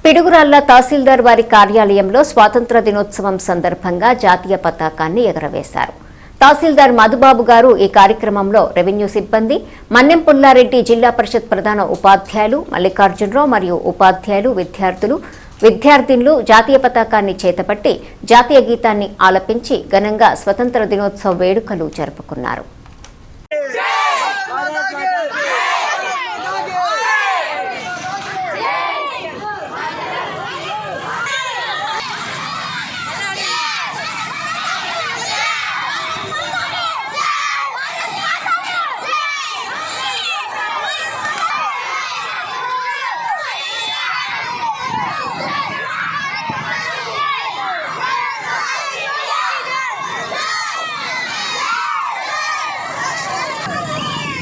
పిడుగురాళ్ల తహసీల్దార్ వారి కార్యాలయంలో స్వాతంత్ర దినోత్సవం సందర్భంగా జాతీయ పతాకాన్ని ఎగురవేశారు. తహసీల్దార్ మధుబాబు గారు ఈ కార్యక్రమంలో రెవెన్యూ సిబ్బంది, మన్నెం పుల్లారెడ్డి జిల్లా పరిషత్ ప్రధాన ఉపాధ్యాయులు మల్లికార్జునరావు మరియు ఉపాధ్యాయులు, విద్యార్థినులు జాతీయ పతాకాన్ని చేతపట్టి జాతీయ గీతాన్ని ఆలపించి ఘనంగా స్వతంత్ర దినోత్సవ వేడుకలు జరుపుకున్నారు.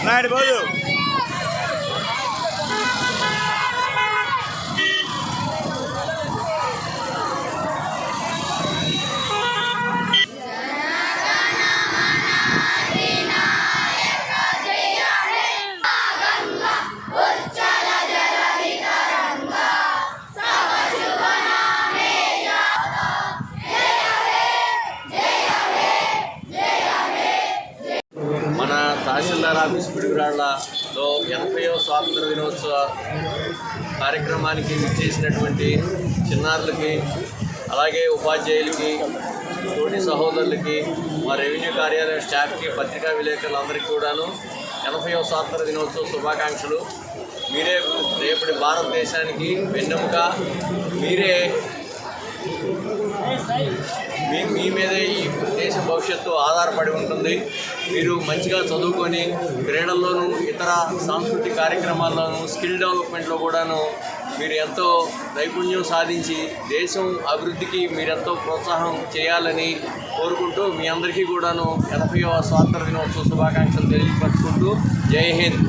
నాయుడు బోలు మన తహసీల్దార్ ఆఫీస్ పిడుగురాళ్లలో 80వ స్వాతంత్ర దినోత్సవ కార్యక్రమానికి విచ్చేసినటువంటి చిన్నారులకి, అలాగే ఉపాధ్యాయులకి, తోటి సహోదరులకి, మా రెవెన్యూ కార్యాలయ స్టాఫ్కి, పత్రికా విలేకరులందరికీ కూడాను 80వ స్వాతంత్ర దినోత్సవ శుభాకాంక్షలు. మీరే రేపటి భారతదేశానికి వెన్నెముక. మీరే మీ మీదే ఈ దేశ భవిష్యత్తు ఆధారపడి ఉంటుంది. మీరు మంచిగా చదువుకొని క్రీడల్లోనూ, ఇతర సాంస్కృతిక కార్యక్రమాల్లోనూ, స్కిల్ డెవలప్మెంట్లో కూడాను మీరు ఎంతో నైపుణ్యం సాధించి దేశం అభివృద్ధికి మీరెంతో ప్రోత్సాహం చేయాలని కోరుకుంటూ మీ అందరికీ కూడాను 80వ స్వాతంత్ర దినోత్సవ శుభాకాంక్షలు తెలియపరుచుకుంటూ జై హింద్.